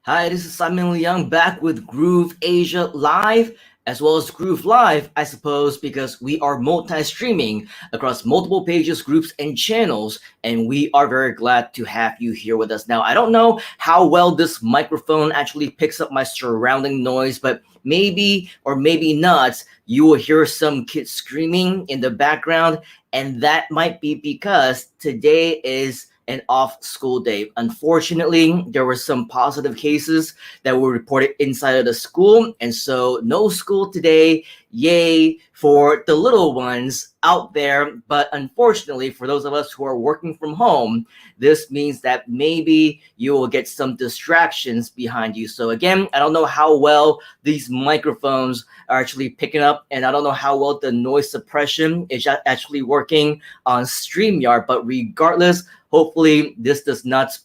Hi, this is Simon Leung back with GrooveAsia Live, as well as Groove Live, I suppose, because we are multi-streaming across multiple pages, groups, and channels, and we are very glad to have you here with us. Now, I don't know how well this microphone actually picks up my surrounding noise, but maybe or maybe not, you will hear some kids screaming in the background, and that might be because today is an off school day. Unfortunately, there were some positive cases that were reported inside of the school, and so no school today. Yay for the little ones out there. But unfortunately, for those of us who are working from home, this means that maybe you will get some distractions behind you. So again, I don't know how well these microphones are actually picking up, and I don't know how well the noise suppression is actually working on StreamYard, but regardless, hopefully this does not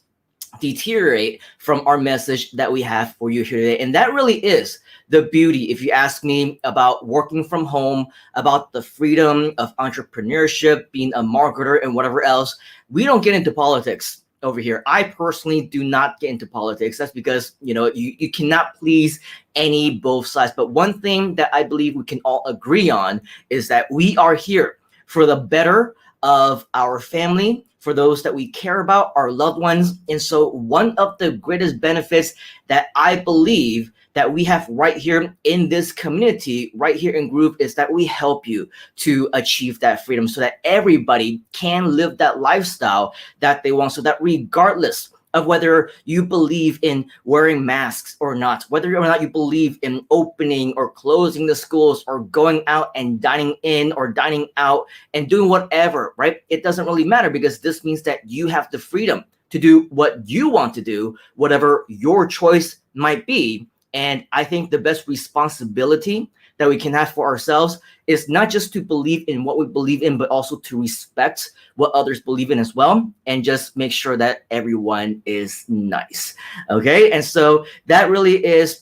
deteriorate from our message that we have for you here today. And that really is the beauty, if you ask me, about working from home, about the freedom of entrepreneurship, being a marketer and whatever else. We don't get into politics over here. I personally do not get into politics. That's because, you cannot please any both sides. But one thing that I believe we can all agree on is that we are here for the better of our family, for those that we care about, our loved ones. And so one of the greatest benefits that I believe that we have right here in this community, right here in Groove, is that we help you to achieve that freedom so that everybody can live that lifestyle that they want, so that regardless of whether you believe in wearing masks or not, whether or not you believe in opening or closing the schools or going out and dining in or dining out and doing whatever, right? It doesn't really matter, because this means that you have the freedom to do what you want to do, whatever your choice might be. And I think the best responsibility that we can have for ourselves is not just to believe in what we believe in, but also to respect what others believe in as well, and just make sure that everyone is nice. Okay, and so that really is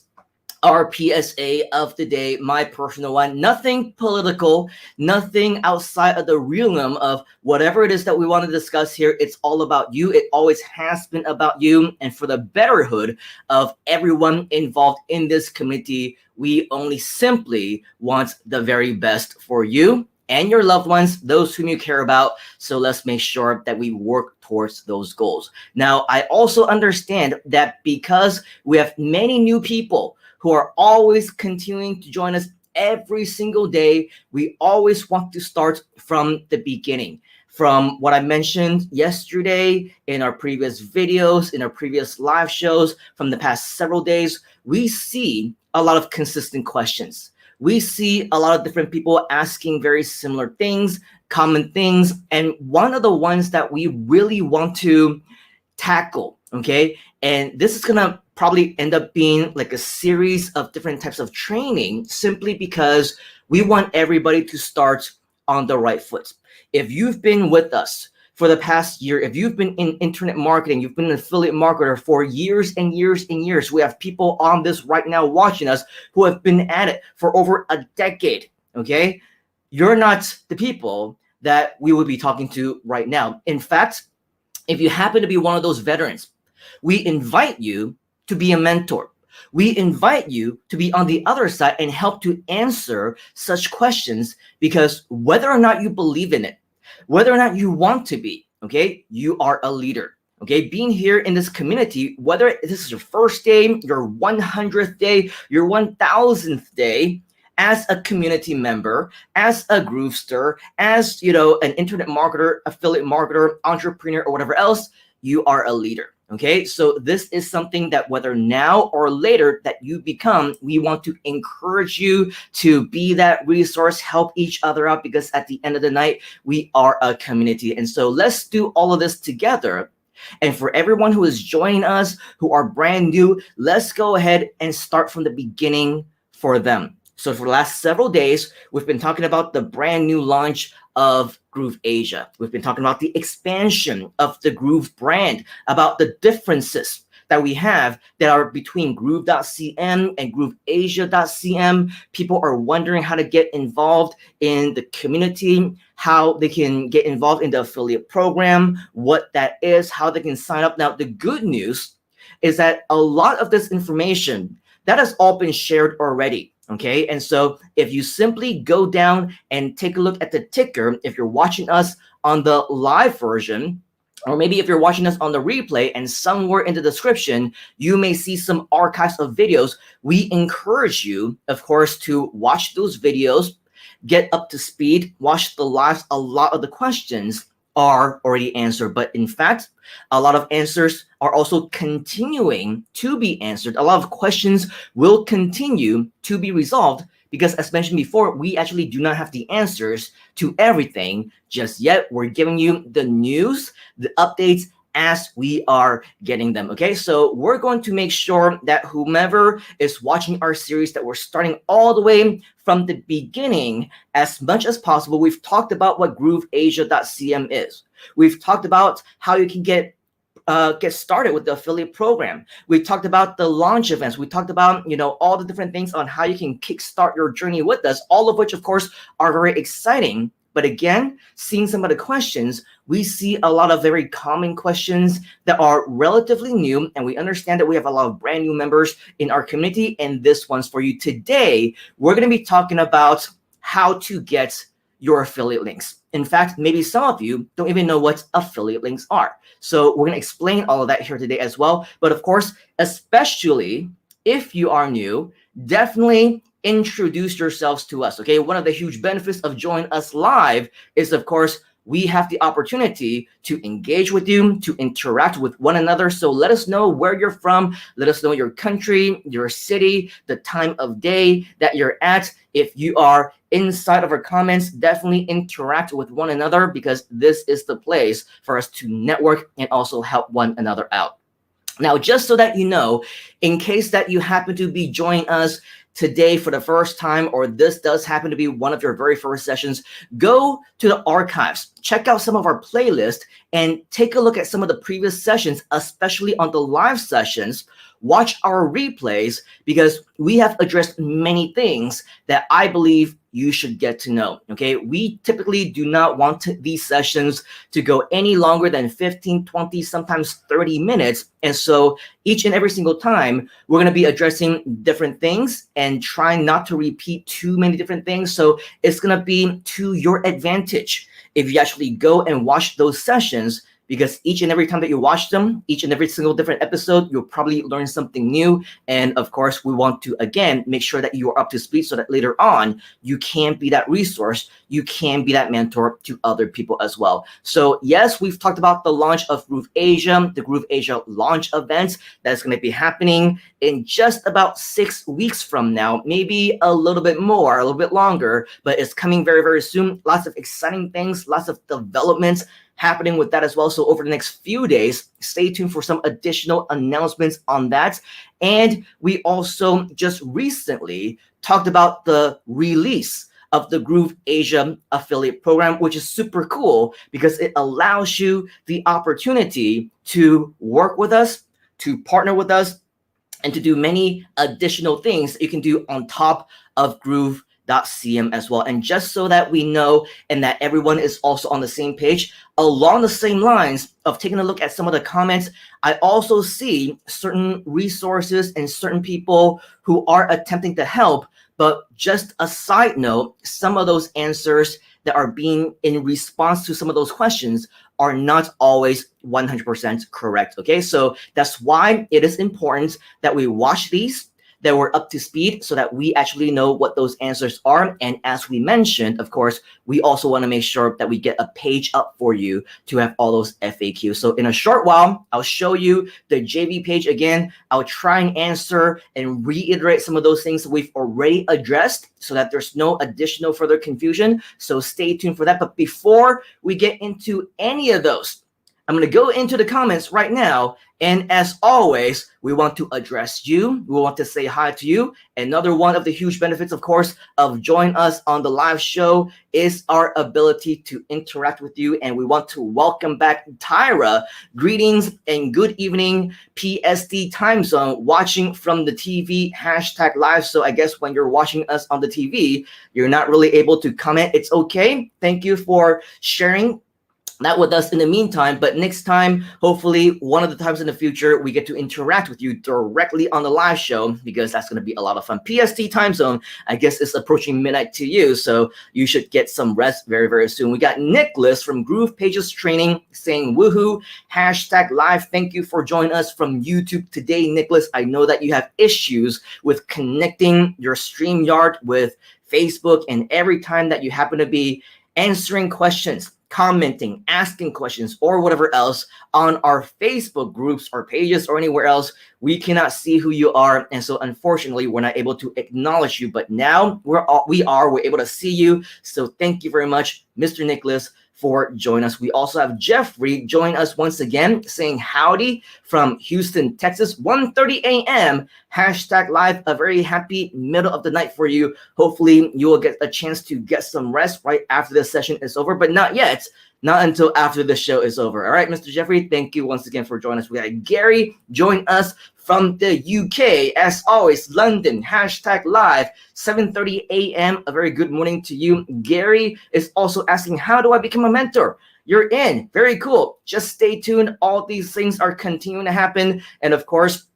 our PSA of the day, my personal one. Nothing political, nothing outside of the realm of whatever it is that we want to discuss here. It's all about you. It always has been about you. And for the betterhood of everyone involved in this community, we only simply want the very best for you and your loved ones, those whom you care about. So let's make sure that we work towards those goals. Now, I also understand that because we have many new people who are always continuing to join us every single day, we always want to start from the beginning. From what I mentioned yesterday in our previous videos, in our previous live shows from the past several days, we see a lot of consistent questions. We see a lot of different people asking very similar things, common things, and one of the ones that we really want to tackle, okay? And this is gonna probably end up being like a series of different types of training, simply because we want everybody to start on the right foot. If you've been with us for the past year, if you've been in internet marketing, you've been an affiliate marketer for years and years and years, we have people on this right now watching us who have been at it for over a decade, okay? You're not the people that we would be talking to right now. In fact, if you happen to be one of those veterans, we invite you to be a mentor. We invite you to be on the other side and help to answer such questions, because whether or not you believe in it, whether or not you want to be, okay, you are a leader. Okay, being here in this community, whether this is your first day, your 100th day, your 1000th day, as a community member, as a Groovester, as an internet marketer, affiliate marketer, entrepreneur, or whatever else, you are a leader. Okay, so this is something that whether now or later that you become, we want to encourage you to be that resource, help each other out, because at the end of the night, we are a community. And so let's do all of this together. And for everyone who is joining us, who are brand new, let's go ahead and start from the beginning for them. So for the last several days, we've been talking about the brand new launch of GrooveAsia. We've been talking about the expansion of the Groove brand, about the differences that we have that are between Groove.cm and GrooveAsia.cm. People are wondering how to get involved in the community, how they can get involved in the affiliate program, what that is, how they can sign up. Now, the good news is that a lot of this information that has all been shared already. Okay, and so if you simply go down and take a look at the ticker, if you're watching us on the live version, or maybe if you're watching us on the replay, and somewhere in the description, you may see some archives of videos. We encourage you, of course, to watch those videos, get up to speed, watch the lives. A lot of the questions are already answered, but in fact, a lot of answers are also continuing to be answered. A lot of questions will continue to be resolved because, as mentioned before, we actually do not have the answers to everything just yet. We're giving you the news, the updates as we are getting them. Okay, so we're going to make sure that whomever is watching our series, that we're starting all the way from the beginning as much as possible. We've talked about what GrooveAsia.cm is. We've talked about how you can get started with the affiliate program. We talked about the launch events. We talked about, all the different things on how you can kickstart your journey with us, all of which, of course, are very exciting. But again, seeing some of the questions, we see a lot of very common questions that are relatively new, and we understand that we have a lot of brand new members in our community, and this one's for you. Today, we're going to be talking about how to get your affiliate links. In fact, maybe some of you don't even know what affiliate links are. So we're going to explain all of that here today as well. But of course, especially if you are new, definitely introduce yourselves to us. Okay, one of the huge benefits of joining us live is, of course, we have the opportunity to engage with you, to interact with one another. So let us know where you're from. Let us know your country, your city, the time of day that you're at. If you are inside of our comments, definitely interact with one another, because this is the place for us to network and also help one another out. Now, just so that you know, in case that you happen to be joining us today for the first time, or this does happen to be one of your very first sessions, go to the archives, check out some of our playlists, and take a look at some of the previous sessions, especially on the live sessions. Watch our replays, because we have addressed many things that I believe you should get to know. Okay, we typically do not want these sessions to go any longer than 15, 20, sometimes 30 minutes. And so each and every single time, we're going to be addressing different things and trying not to repeat too many different things. So it's going to be to your advantage if you actually go and watch those sessions, because each and every time that you watch them, each and every single different episode, you'll probably learn something new. And of course, we want to, again, make sure that you are up to speed so that later on, you can be that resource, you can be that mentor to other people as well. So yes, we've talked about the launch of GrooveAsia, the GrooveAsia launch event that's going to be happening in just about 6 weeks from now, maybe a little bit more, a little bit longer, but it's coming very, very soon. Lots of exciting things, lots of developments happening with that as well. So over the next few days, stay tuned for some additional announcements on that. And we also just recently talked about the release of the GrooveAsia affiliate program, which is super cool because it allows you the opportunity to work with us, to partner with us, and to do many additional things that you can do on top of GrooveCM as well. And just so that we know and that everyone is also on the same page, along the same lines of taking a look at some of the comments, I also see certain resources and certain people who are attempting to help. But just a side note, some of those answers that are being in response to some of those questions are not always 100% correct. Okay, so that's why it is important that we watch these, that we're up to speed, so that we actually know what those answers are. And as we mentioned, of course, we also want to make sure that we get a page up for you to have all those FAQs. So in a short while, I'll show you the JV page again. I'll try and answer and reiterate some of those things that we've already addressed so that there's no additional further confusion. So stay tuned for that. But before we get into any of those, I'm going to go into the comments right now. And as always, we want to address you. We want to say hi to you. Another one of the huge benefits, of course, of joining us on the live show is our ability to interact with you. And we want to welcome back Tyra. Greetings and good evening, PST time zone, watching from the TV, #live. So I guess when you're watching us on the TV, you're not really able to comment. It's okay. Thank you for sharing not with us in the meantime, but next time, hopefully one of the times in the future, we get to interact with you directly on the live show, because that's going to be a lot of fun. PST time zone, I guess it's approaching midnight to you, so you should get some rest very, very soon. We got Nicholas from Groove Pages Training saying woohoo, hashtag live. Thank you for joining us from YouTube today, Nicholas. I know that you have issues with connecting your StreamYard with Facebook, and every time that you happen to be answering questions, commenting, asking questions, or whatever else on our Facebook groups or pages or anywhere else, we cannot see who you are, and so unfortunately we're not able to acknowledge you. But now we're able to see you. So thank you very much, Mr. Nicholas, for joining us. We also have Jeffrey join us once again, saying howdy from Houston, Texas, 1:30 a.m. Hashtag live. A very happy middle of the night for you. Hopefully you will get a chance to get some rest right after this session is over, but not yet. Not until after the show is over. All right, Mr. Jeffrey, thank you once again for joining us. We got Gary join us from the UK. As always, London, hashtag live, 7:30 a.m. A very good morning to you. Gary is also asking, how do I become a mentor? You're in. Very cool. Just stay tuned. All these things are continuing to happen. And of course,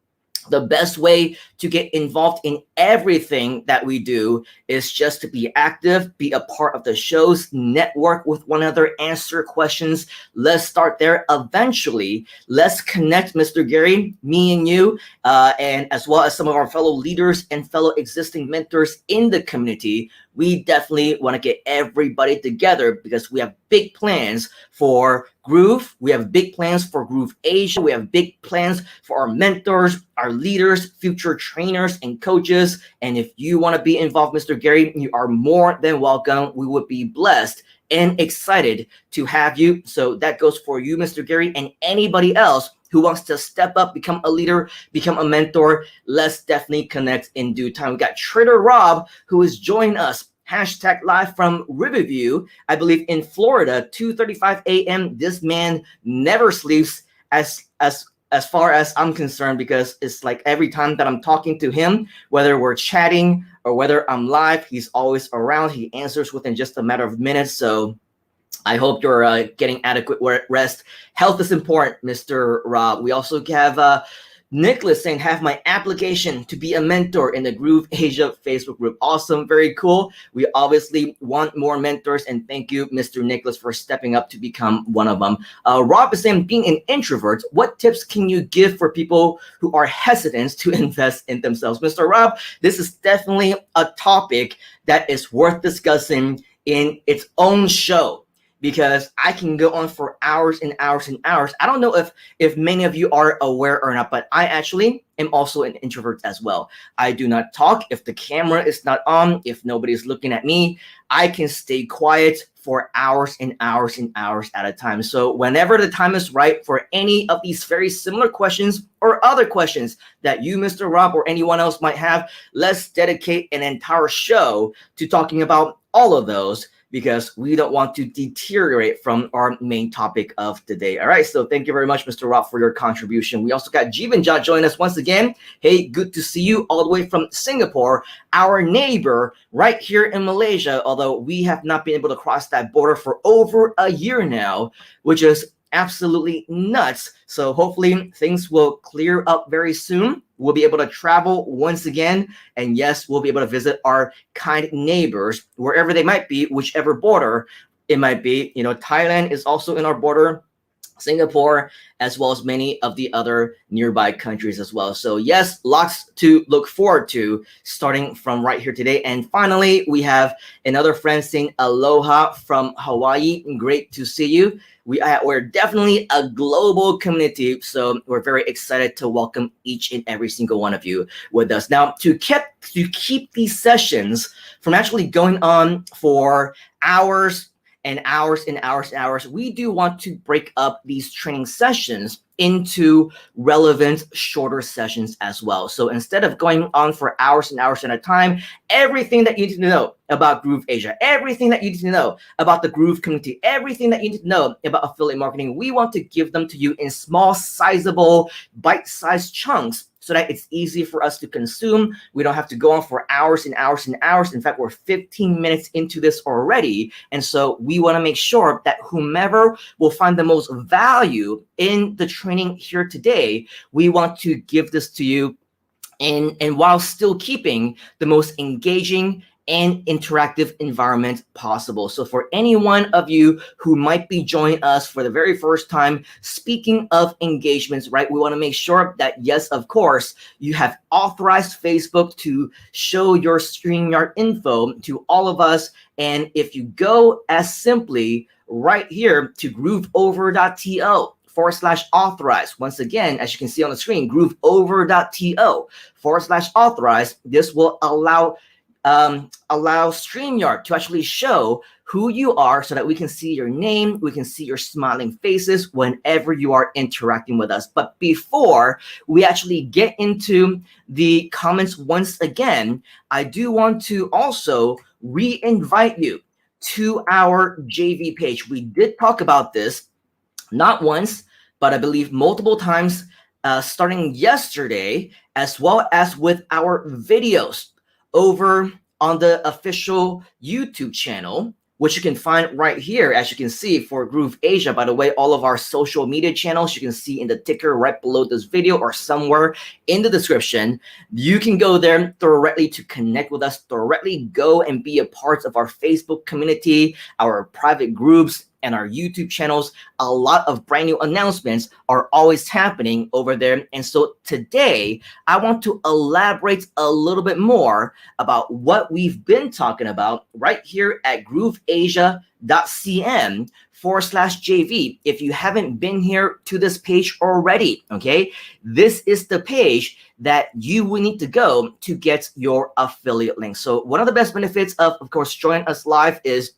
the best way to get involved in everything that we do is just to be active, be a part of the shows, network with one another, answer questions. Let's start there. Eventually, let's connect, Mr. Gary, me and you, and as well as some of our fellow leaders and fellow existing mentors in the community. We definitely want to get everybody together because we have big plans for Groove. We have big plans for GrooveAsia. We have big plans for our mentors, our leaders, future trainers and coaches. And if you want to be involved, Mr. Gary, you are more than welcome. We would be blessed and excited to have you. So that goes for you, Mr. Gary, and anybody else who wants to step up, become a leader, become a mentor. Let's definitely connect in due time. We got Trader Rob, who is joining us, hashtag live from Riverview, I believe in Florida, 2:35 a.m. This man never sleeps as far as I'm concerned, because it's like every time that I'm talking to him, whether we're chatting or whether I'm live, he's always around. He answers within just a matter of minutes. So I hope you're getting adequate rest. Health is important, Mr. Rob. We also have Nicholas saying, have my application to be a mentor in the GrooveAsia Facebook group. Awesome. Very cool. We obviously want more mentors, and thank you, Mr. Nicholas, for stepping up to become one of them. Rob is saying, being an introvert, what tips can you give for people who are hesitant to invest in themselves? Mr. Rob, this is definitely a topic that is worth discussing in its own show, because I can go on for hours and hours and hours. I don't know if many of you are aware or not, but I actually am also an introvert as well. I do not talk if the camera is not on, if nobody's looking at me. I can stay quiet for hours and hours and hours at a time. So whenever the time is right for any of these very similar questions or other questions that you, Mr. Rob, or anyone else might have, let's dedicate an entire show to talking about all of those, because we don't want to deteriorate from our main topic of the day. All right, so thank you very much, Mr. Rob, for your contribution. We also got Jeevanjot join us once again. Hey, good to see you all the way from Singapore, our neighbor right here in Malaysia, although we have not been able to cross that border for over a year now, which is absolutely nuts. So hopefully things will clear up very soon. We'll be able to travel once again. And yes, we'll be able to visit our kind neighbors wherever they might be, whichever border it might be. You know, Thailand is also in our border, Singapore, as well as many of the other nearby countries as well. So yes, lots to look forward to starting from right here today. And finally, we have another friend saying aloha from Hawaii. Great to see you. We're definitely a global community, so we're very excited to welcome each and every single one of you with us. Now, to keep these sessions from actually going on for hours and hours and hours and hours, we do want to break up these training sessions into relevant shorter sessions as well. So instead of going on for hours and hours at a time, everything that you need to know about GrooveAsia, everything that you need to know about the Groove community, everything that you need to know about affiliate marketing, we want to give them to you in small, sizable, bite-sized chunks, so that it's easy for us to consume. We don't have to go on for hours and hours and hours. In fact, we're 15 minutes into this already. And so we want to make sure that whomever will find the most value in the training here today, we want to give this to you, and while still keeping the most engaging and interactive environment possible. So for any one of you who might be joining us for the very first time, speaking of engagements, right, we want to make sure that, yes, of course, you have authorized Facebook to show your StreamYard info to all of us. And if you go as simply right here to grooveover.to/authorize. Once again, as you can see on the screen, grooveover.to/authorize. This will allow StreamYard to actually show who you are so that we can see your name, we can see your smiling faces whenever you are interacting with us. But before we actually get into the comments once again, I do want to also re-invite you to our JV page. We did talk about this not once, but I believe multiple times, starting yesterday, as well as with our videos over on the official YouTube channel, which you can find right here, as you can see, for GrooveAsia. By the way, all of our social media channels you can see in the ticker right below this video or somewhere in the description. You can go there directly to connect with us, directly go and be a part of our Facebook community, our private groups, and our YouTube channels. A lot of brand new announcements are always happening over there. And so today, I want to elaborate a little bit more about what we've been talking about right here at grooveasia.cm/JV. If you haven't been here to this page already, okay, this is the page that you will need to go to get your affiliate link. So one of the best benefits of course, joining us live is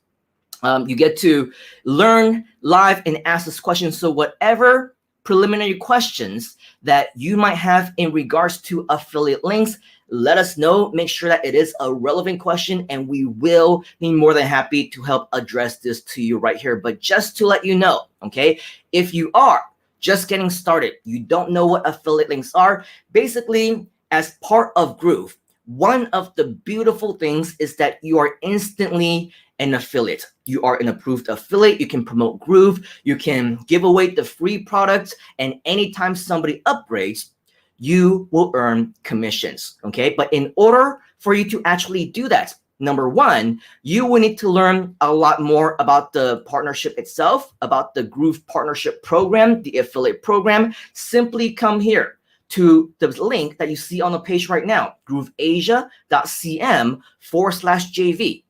you get to learn live and ask us questions. So whatever preliminary questions that you might have in regards to affiliate links, let us know. Make sure that it is a relevant question, and we will be more than happy to help address this to you right here. But just to let you know, okay, if you are just getting started, you don't know what affiliate links are, basically, as part of Groove, one of the beautiful things is that you are instantly an affiliate. You are an approved affiliate. You can promote Groove. You can give away the free products. And anytime somebody upgrades, you will earn commissions. Okay. But in order for you to actually do that, number one, you will need to learn a lot more about the partnership itself, about the Groove partnership program, the affiliate program. Simply come here to the link that you see on the page right now, grooveasia.cm/JV.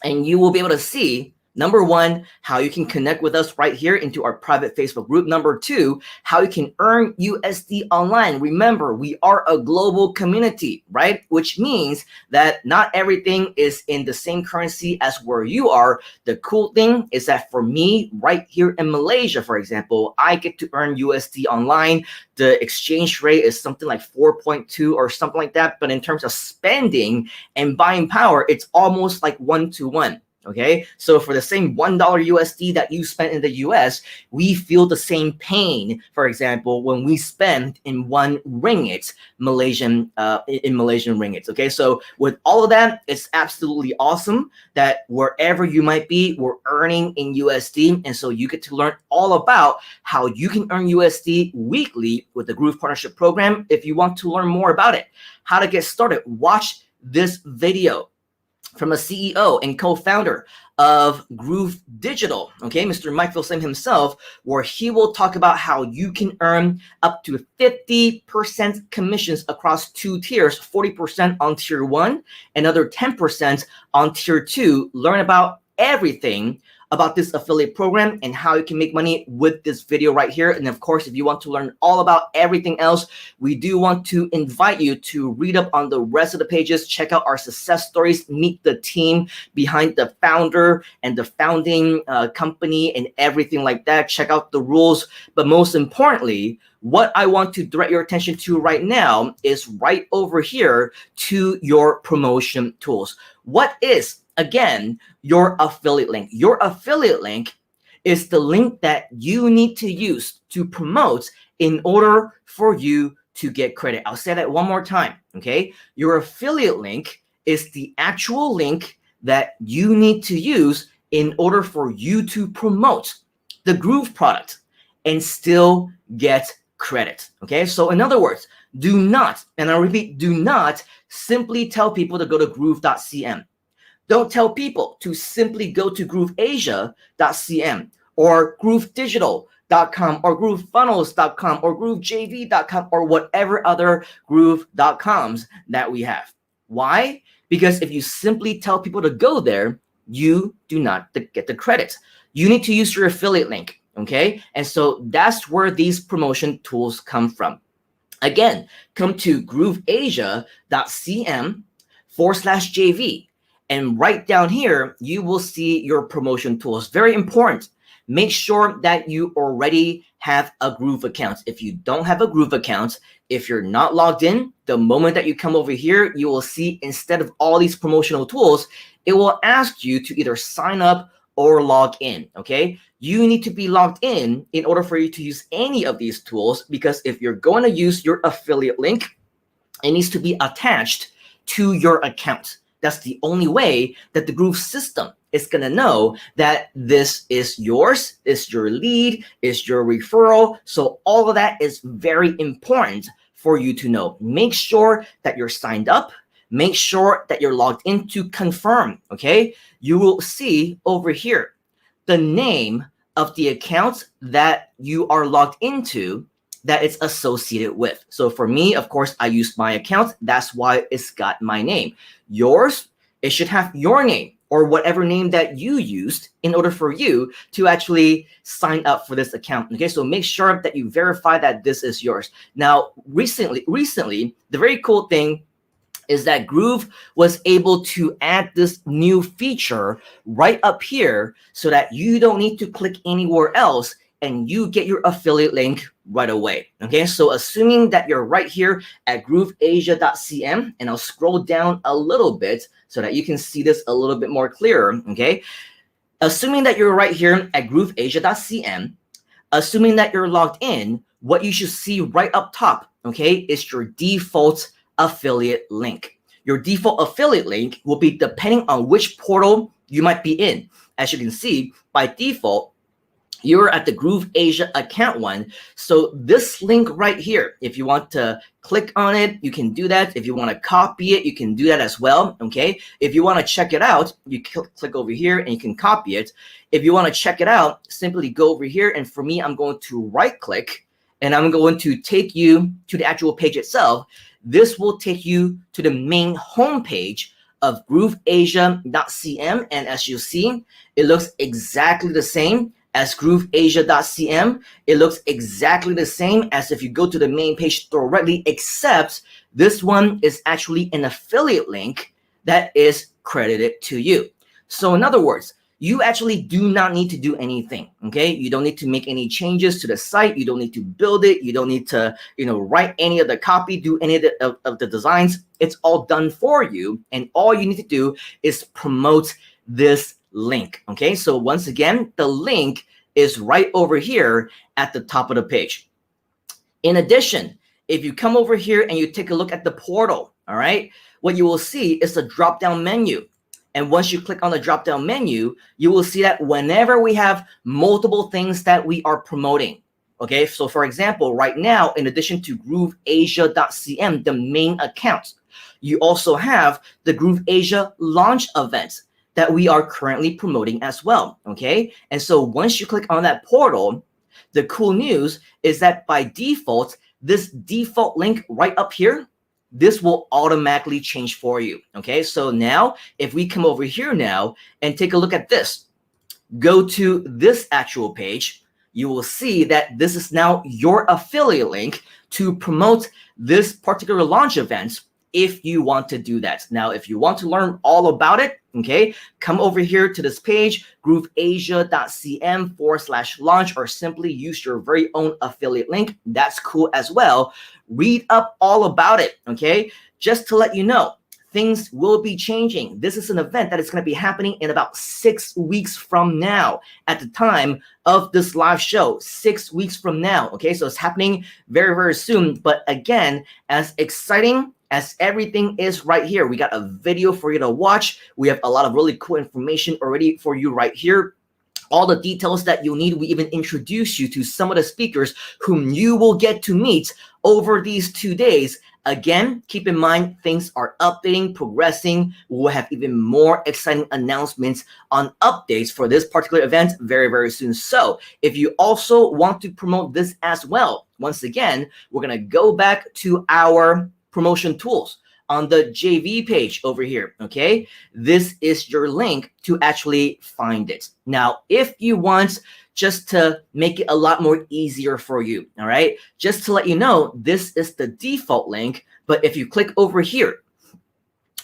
And you will be able to see, number one, how you can connect with us right here into our private Facebook group. Number two, how you can earn USD online. Remember, we are a global community, right? Which means that not everything is in the same currency as where you are. The cool thing is that for me, right here in Malaysia, for example, I get to earn USD online. The exchange rate is something like 4.2 or something like that. But in terms of spending and buying power, it's almost like 1-to-1. Okay, so for the same $1 USD that you spent in the US, we feel the same pain, for example, when we spend in 1 ringgit Malaysian ringgits. Okay, so with all of that, it's absolutely awesome that wherever you might be, we're earning in USD. And so you get to learn all about how you can earn USD weekly with the Groove Partnership Program. If you want to learn more about it, how to get started, watch this video from a CEO and co-founder of Groove Digital, okay, Mr. Mike Vilsam himself, where he will talk about how you can earn up to 50% commissions across 2 tiers, 40% on tier 1, another 10% on tier 2. Learn about everything about this affiliate program and how you can make money with this video right here. And of course, if you want to learn all about everything else, we do want to invite you to read up on the rest of the pages, check out our success stories, meet the team behind the founder and the founding company and everything like that. Check out the rules. But most importantly, what I want to direct your attention to right now is right over here to your promotion tools. What is, again, your affiliate link? Your affiliate link is the link that you need to use to promote in order for you to get credit. I'll say that one more time, okay? Your affiliate link is the actual link that you need to use in order for you to promote the Groove product and still get credit, okay? So in other words, do not, and I repeat, do not simply tell people to go to groove.cm. Don't tell people to simply go to grooveasia.cm or groovedigital.com or groovefunnels.com or groovejv.com or whatever other groove.coms that we have. Why? Because if you simply tell people to go there, you do not get the credit. You need to use your affiliate link, okay? And so that's where these promotion tools come from. Again, come to grooveasia.cm/JV. And right down here, you will see your promotion tools. Very important. Make sure that you already have a Groove account. If you don't have a Groove account, if you're not logged in, the moment that you come over here, you will see instead of all these promotional tools, it will ask you to either sign up or log in, okay? You need to be logged in order for you to use any of these tools, because if you're going to use your affiliate link, it needs to be attached to your account. That's the only way that the Groove system is going to know that this is yours, is your lead, is your referral. So all of that is very important for you to know. Make sure that you're signed up. Make sure that you're logged in to confirm, okay? You will see over here the name of the account that you are logged into that it's associated with. So for me, of course, I used my account. That's why it's got my name. Yours, it should have your name or whatever name that you used in order for you to actually sign up for this account. Okay, so make sure that you verify that this is yours. Now, recently, the very cool thing is that Groove was able to add this new feature right up here so that you don't need to click anywhere else and you get your affiliate link right away. Okay, so assuming that you're right here at grooveasia.cm, and I'll scroll down a little bit so that you can see this a little bit more clearer. Okay, assuming that you're right here at grooveasia.cm, assuming that you're logged in, what you should see right up top, okay, is your default affiliate link. Your default affiliate link will be depending on which portal you might be in. As you can see, by default, you're at the GrooveAsia account one. So this link right here, if you want to click on it, you can do that. If you want to copy it, you can do that as well, okay? If you want to check it out, you click over here and you can copy it. If you want to check it out, simply go over here. And for me, I'm going to right click and I'm going to take you to the actual page itself. This will take you to the main homepage of grooveasia.cm. And as you see, it looks exactly the same as grooveasia.cm. It looks exactly the same as if you go to the main page directly, except this one is actually an affiliate link that is credited to you. So in other words, you actually do not need to do anything, okay? You don't need to make any changes to the site. You don't need to build it. You don't need to, write any of the copy, do any of the designs. It's all done for you. And all you need to do is promote this link, okay? So once again, the link is right over here at the top of the page. In addition, if you come over here and you take a look at the portal, all right, what you will see is a drop-down menu. And once you click on the drop-down menu, you will see that whenever we have multiple things that we are promoting, okay? So for example, right now, in addition to grooveasia.cm, the main account, you also have the GrooveAsia launch event that we are currently promoting as well, okay? And so once you click on that portal, the cool news is that by default, this default link right up here, this will automatically change for you, okay? So now, if we come over here now and take a look at this, go to this actual page, you will see that this is now your affiliate link to promote this particular launch event if you want to do that. Now, if you want to learn all about it, okay, come over here to this page, grooveasia.cm/launch, or simply use your very own affiliate link. That's cool as well. Read up all about it, okay? Just to let you know, things will be changing. This is an event that is going to be happening in about 6 weeks from now at the time of this live show. 6 weeks from now. Okay, so it's happening very, very soon. But again, as exciting as everything is right here, we got a video for you to watch. We have a lot of really cool information already for you right here. All the details that you'll need. We even introduce you to some of the speakers whom you will get to meet over these 2 days. Again, keep in mind, things are updating, progressing. We'll have even more exciting announcements on updates for this particular event very, very soon. So if you also want to promote this as well, once again, we're going to go back to our promotion tools on the JV page over here, okay? This is your link to actually find it. Now, if you want just to make it a lot more easier for you, all right? Just to let you know, this is the default link, but if you click over here,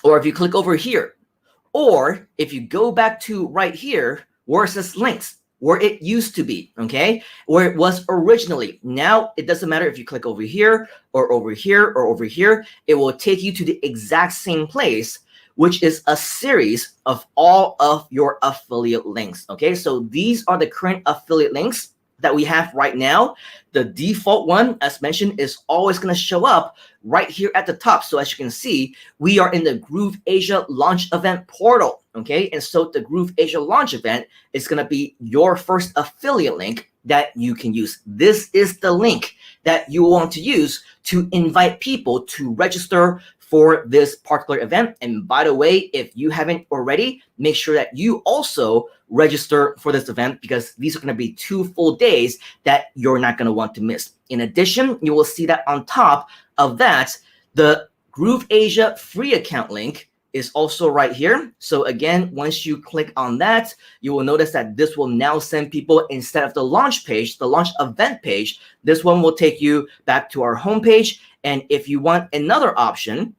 or if you click over here, or if you go back to right here, where it says links, where it used to be, okay? Where it was originally. Now, it doesn't matter if you click over here, or over here, or over here. It will take you to the exact same place, which is a series of all of your affiliate links, okay? So these are the current affiliate links that we have right now. The default one, as mentioned, is always going to show up right here at the top. So as you can see, we are in the GrooveAsia launch event portal, okay? And so the GrooveAsia launch event is going to be your first affiliate link that you can use. This is the link that you want to use to invite people to register for this particular event. And by the way, if you haven't already, make sure that you also register for this event, because these are going to be 2 full days that you're not going to want to miss. In addition, you will see that on top of that, the GrooveAsia free account link is also right here. So again, once you click on that, you will notice that this will now send people, instead of the launch page, the launch event page, this one will take you back to our homepage. And if you want another option,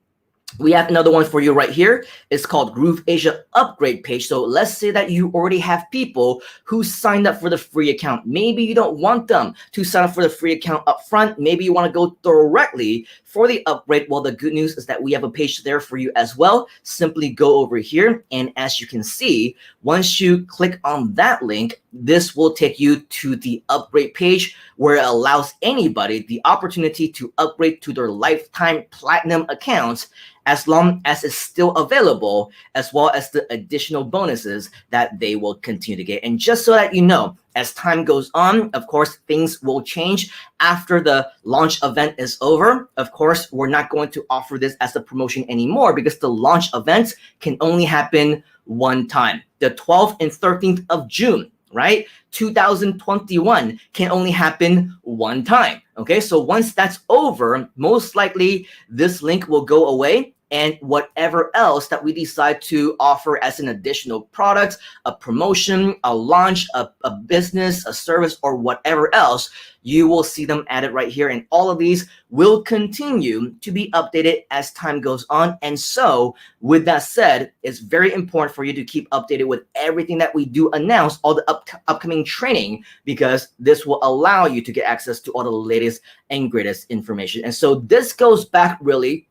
we have another one for you right here. It's called GrooveAsia upgrade page. So let's say that you already have people who signed up for the free account. Maybe you don't want them to sign up for the free account up front. Maybe you want to go directly for the upgrade. Well, the good news is that we have a page there for you as well. Simply go over here. And as you can see, once you click on that link, this will take you to the upgrade page, where it allows anybody the opportunity to upgrade to their lifetime platinum accounts, as long as it's still available, as well as the additional bonuses that they will continue to get. And just so that you know, as time goes on, of course, things will change after the launch event is over. Of course, we're not going to offer this as a promotion anymore, because the launch event can only happen one time. The 12th and 13th of June, right? 2021 can only happen one time. Okay, so once that's over, most likely this link will go away, and whatever else that we decide to offer as an additional product, a promotion, a launch, a business, a service, or whatever else, you will see them added right here. And all of these will continue to be updated as time goes on. And so with that said, it's very important for you to keep updated with everything that we do announce, all the upcoming training, because this will allow you to get access to all the latest and greatest information. And so this goes back really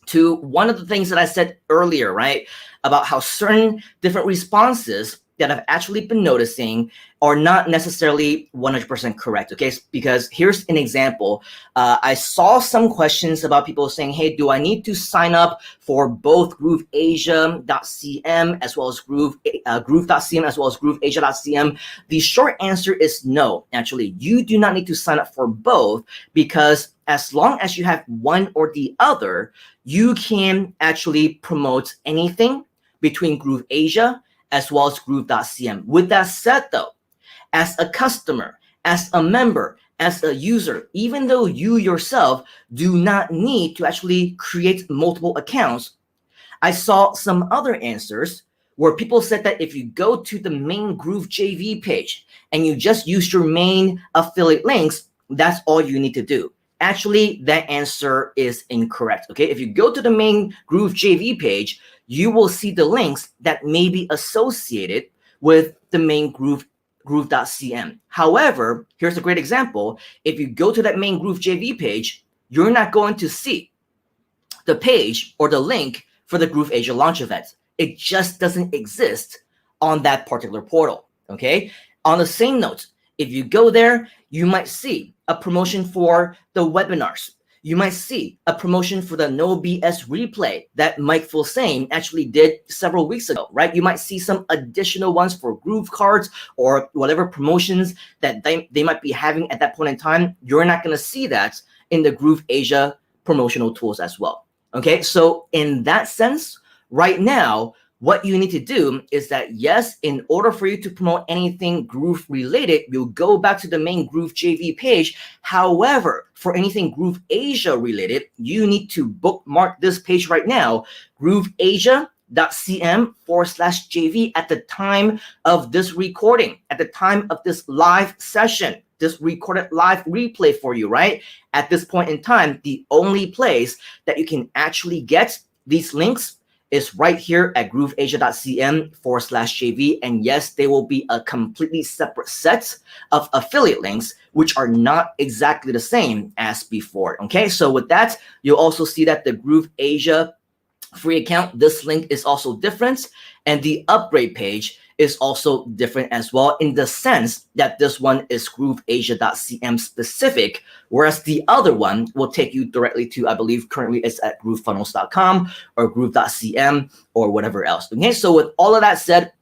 to one of the things that I said earlier, right? About how certain different responses that I've actually been noticing are not necessarily 100% correct, okay? Because here's an example. I saw some questions about people saying, hey, do I need to sign up for both GrooveAsia.cm as well as Groove.cm as well as GrooveAsia.cm? The short answer is no. Actually, you do not need to sign up for both, because as long as you have one or the other, you can actually promote anything between GrooveAsia as well as Groove.cm. With that said though, as a customer, as a member, as a user, even though you yourself do not need to actually create multiple accounts, I saw some other answers where people said that if you go to the main Groove JV page and you just use your main affiliate links, that's all you need to do. Actually, that answer is incorrect, okay? If you go to the main Groove JV page, you will see the links that may be associated with the main Groove.cm. However, here's a great example. If you go to that main Groove JV page, you're not going to see the page or the link for the GrooveAsia launch event. It just doesn't exist on that particular portal, okay? On the same note, if you go there, you might see a promotion for the webinars. You might see a promotion for the No BS replay that Mike Fulsane actually did several weeks ago, right? You might see some additional ones for Groove cards or whatever promotions that they might be having at that point in time. You're not going to see that in the GrooveAsia promotional tools as well. Okay, so in that sense, right now, what you need to do is that, yes, in order for you to promote anything Groove related, you'll go back to the main Groove JV page. However, for anything GrooveAsia related, you need to bookmark this page right now, grooveasia.cm/JV at the time of this recording, at the time of this live session, this recorded live replay for you, right? At this point in time, the only place that you can actually get these links is right here at grooveasia.cm/JV. And yes, they will be a completely separate set of affiliate links, which are not exactly the same as before. Okay, so with that, you'll also see that the GrooveAsia free account, this link is also different. And the upgrade page is also different as well, in the sense that this one is grooveasia.cm specific, whereas the other one will take you directly to, I believe currently it's at groovefunnels.com or groove.cm or whatever else. Okay, so with all of that said,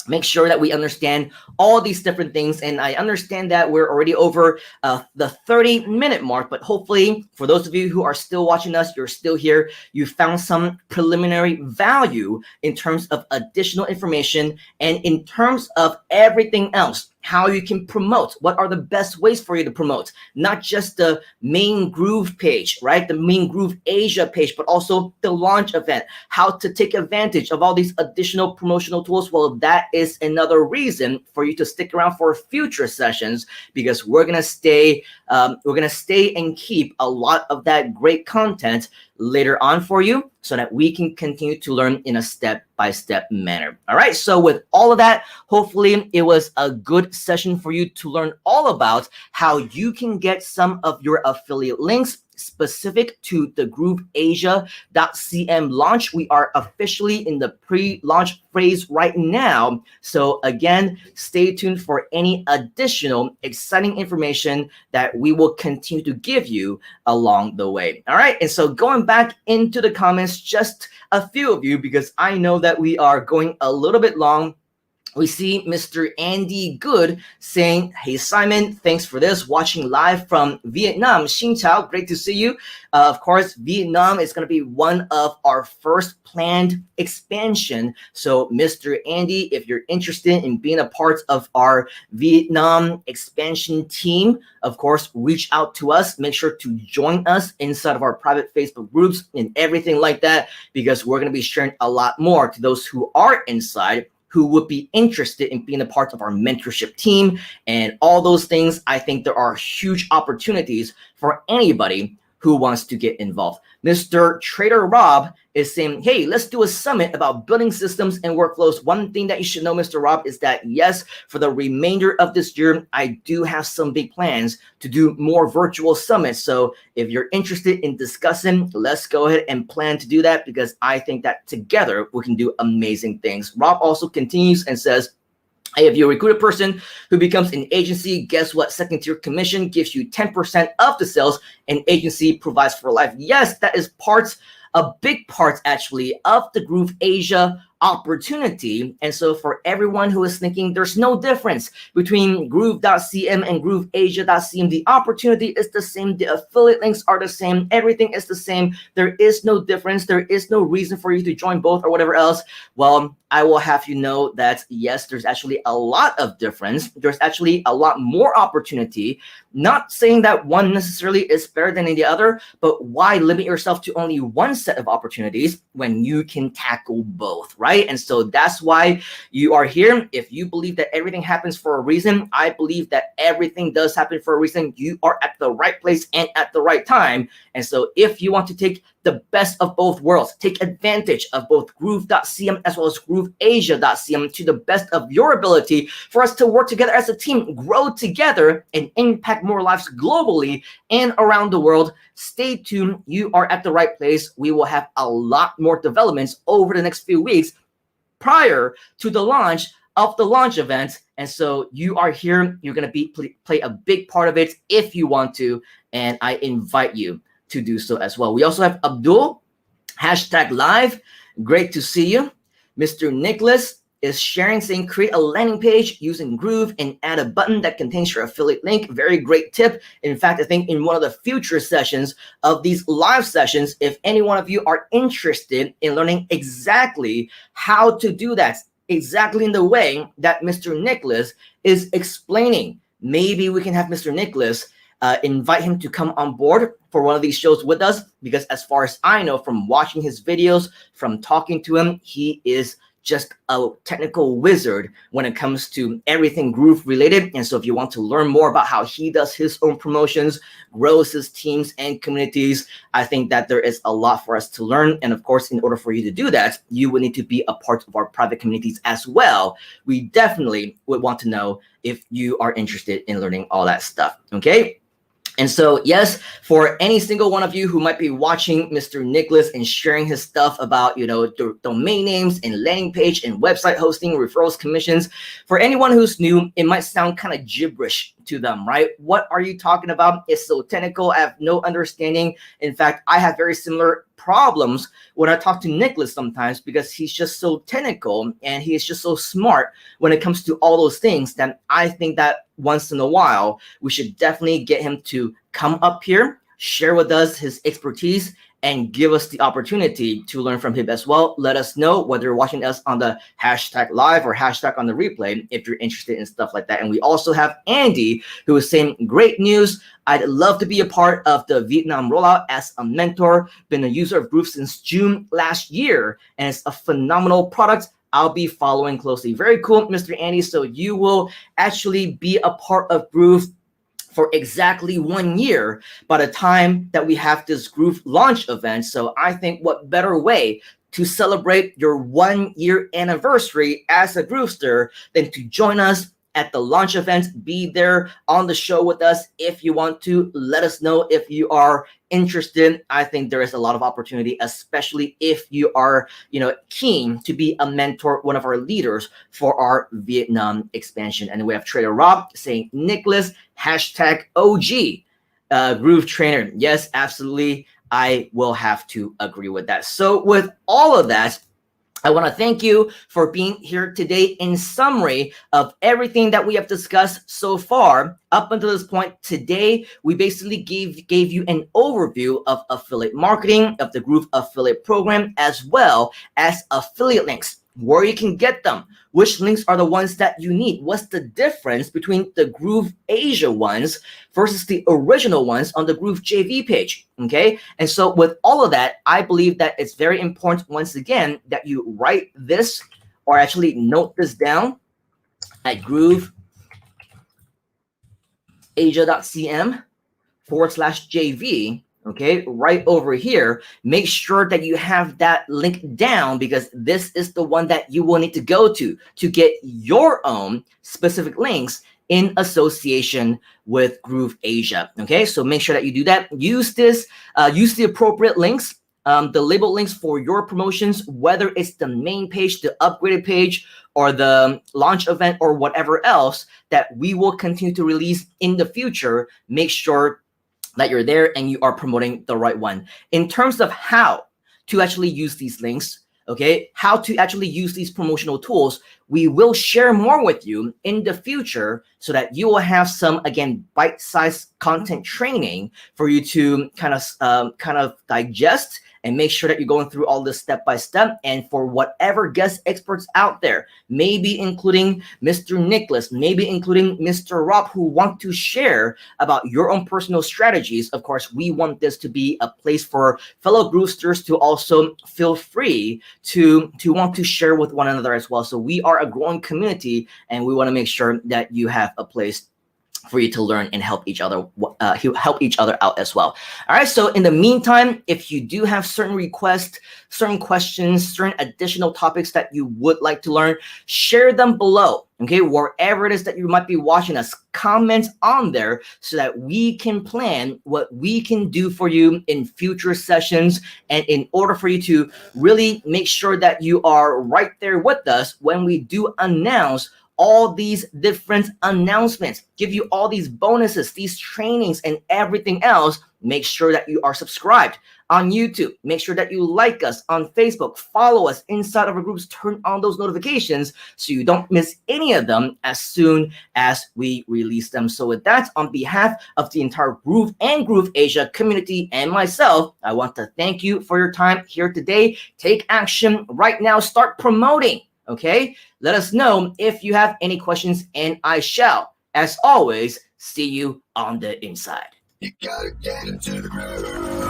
make sure that we understand all these different things. And I understand that we're already over the 30-minute mark, but hopefully for those of you who are still watching us, you're still here, you found some preliminary value in terms of additional information and in terms of everything else, how you can promote, what are the best ways for you to promote, not just the main Groove page, right? The main GrooveAsia page, but also the launch event, how to take advantage of all these additional promotional tools. Well, that is another reason for you to stick around for future sessions, because we're gonna stay and keep a lot of that great content later on for you, so that we can continue to learn in a step-by-step manner. All right, so with all of that, hopefully it was a good session for you to learn all about how you can get some of your affiliate links specific to the grooveasia.cm launch. We are officially in the pre-launch phase right now. So again, stay tuned for any additional exciting information that we will continue to give you along the way. All right, and so going back into the comments, just a few of you, because I know that we are going a little bit long. We see Mr. Andy Good saying, hey, Simon, thanks for this. Watching live from Vietnam. Xin Chao, great to see you. Of course, Vietnam is going to be one of our first planned expansion. So, Mr. Andy, if you're interested in being a part of our Vietnam expansion team, of course, reach out to us. Make sure to join us inside of our private Facebook groups and everything like that, because we're going to be sharing a lot more to those who are inside, who would be interested in being a part of our mentorship team and all those things. I think there are huge opportunities for anybody who wants to get involved. Mr. Trader Rob is saying, hey, let's do a summit about building systems and workflows. One thing that you should know, Mr. Rob, is that yes, for the remainder of this year, I do have some big plans to do more virtual summits. So if you're interested in discussing, let's go ahead and plan to do that, because I think that together we can do amazing things. Rob also continues and says, hey, if you recruit a person who becomes an agency, guess what? Second tier commission gives you 10% of the sales an agency provides for life. Yes, that is a big part actually of the GrooveAsia opportunity. And so for everyone who is thinking there's no difference between groove.cm and grooveasia.cm, the opportunity is the same, the affiliate links are the same, everything is the same, there is no difference, there is no reason for you to join both or whatever else. Well, I will have you know that yes, there's actually a lot of difference. There's actually a lot more opportunity. Not saying that one necessarily is better than the other, but why limit yourself to only one set of opportunities when you can tackle both, right? right? And so that's why you are here. If you believe that everything happens for a reason, I believe that everything does happen for a reason. You are at the right place and at the right time. And so if you want to take the best of both worlds, take advantage of both Groove.cm as well as GrooveAsia.cm to the best of your ability for us to work together as a team, grow together, and impact more lives globally and around the world. Stay tuned. You are at the right place. We will have a lot more developments over the next few weeks prior to the launch of the launch event. And so you are here. You're going to play a big part of it if you want to. And I invite you to do so as well. We also have Abdul, #live. Great to see you. Mr. Nicholas is sharing, saying create a landing page using Groove and add a button that contains your affiliate link. Very great tip. In fact, I think in one of the future sessions of these live sessions, if any one of you are interested in learning exactly how to do that, exactly in the way that Mr. Nicholas is explaining, maybe we can have Mr. Nicholas invite him to come on board for one of these shows with us, because as far as I know from watching his videos, from talking to him, he is just a technical wizard when it comes to everything Groove related. And so if you want to learn more about how he does his own promotions, grows his teams and communities, I think that there is a lot for us to learn. And of course, in order for you to do that, you would need to be a part of our private communities as well. We definitely would want to know if you are interested in learning all that stuff, okay? And so, yes, for any single one of you who might be watching Mr. Nicholas and sharing his stuff about, domain names and landing page and website hosting, referrals, commissions, for anyone who's new, it might sound kind of gibberish to them, right? What are you talking about? It's so technical. I have no understanding. In fact, I have very similar problems when I talk to Nicholas sometimes, because he's just so technical and he is just so smart when it comes to all those things, that I think that once in a while, we should definitely get him to come up here, share with us his expertise, and give us the opportunity to learn from him as well. Let us know whether you're watching us on the #live or #on the replay if you're interested in stuff like that. And we also have Andy, who is saying, great news. I'd love to be a part of the Vietnam rollout as a mentor. Been a user of Groove since June last year, and it's a phenomenal product. I'll be following closely. Very cool, Mr. Andy. So you will actually be a part of Groove for exactly 1 year by the time that we have this Groove launch event. So I think what better way to celebrate your 1 year anniversary as a Groovester than to join us at the launch event. Be there on the show with us if you want to. Let us know if you are interested. I think there is a lot of opportunity, especially if you are, keen to be a mentor, one of our leaders for our Vietnam expansion. And we have Trader Rob saying, Nicholas, #OG, Groove trainer. Yes, absolutely. I will have to agree with that. So with all of that, I want to thank you for being here today. In summary of everything that we have discussed so far up until this point today, we basically gave you an overview of affiliate marketing, of the Groove affiliate program, as well as affiliate links, where you can get them, which links are the ones that you need, what's the difference between the GrooveAsia ones versus the original ones on the Groove JV page, okay? And so with all of that, I believe that it's very important, once again, that you write this, or actually note this down at GrooveAsia.cm/JV, okay, right over here. Make sure that you have that link down, because this is the one that you will need to go to get your own specific links in association with GrooveAsia, okay? So make sure that you do that. Use this, use the appropriate links, the labeled links for your promotions, whether it's the main page, the upgraded page, or the launch event, or whatever else that we will continue to release in the future. Make sure that you're there and you are promoting the right one. In terms of how to actually use these links, okay, how to actually use these promotional tools, we will share more with you in the future so that you will have some, again, bite-sized content training for you to kind of digest and make sure that you're going through all this step by step. And for whatever guest experts out there, maybe including Mr. Nicholas, maybe including Mr. Rob, who want to share about your own personal strategies, of course, we want this to be a place for fellow Groovesters to also feel free to want to share with one another as well. So we are a growing community, and we want to make sure that you have a place for you to learn and help each other out as well. All right, so in the meantime, if you do have certain requests, certain questions, certain additional topics that you would like to learn, share them below. Okay, wherever it is that you might be watching us, comment on there so that we can plan what we can do for you in future sessions, and in order for you to really make sure that you are right there with us when we do announce all these different announcements, give you all these bonuses, these trainings, and everything else. Make sure that you are subscribed on YouTube. Make sure that you like us on Facebook. Follow us inside of our groups. Turn on those notifications so you don't miss any of them as soon as we release them. So with that, on behalf of the entire Groove and GrooveAsia community and myself, I want to thank you for your time here today. Take action right now. Start promoting. Okay, let us know if you have any questions, and I shall, as always, see you on the inside. You gotta get into the groove.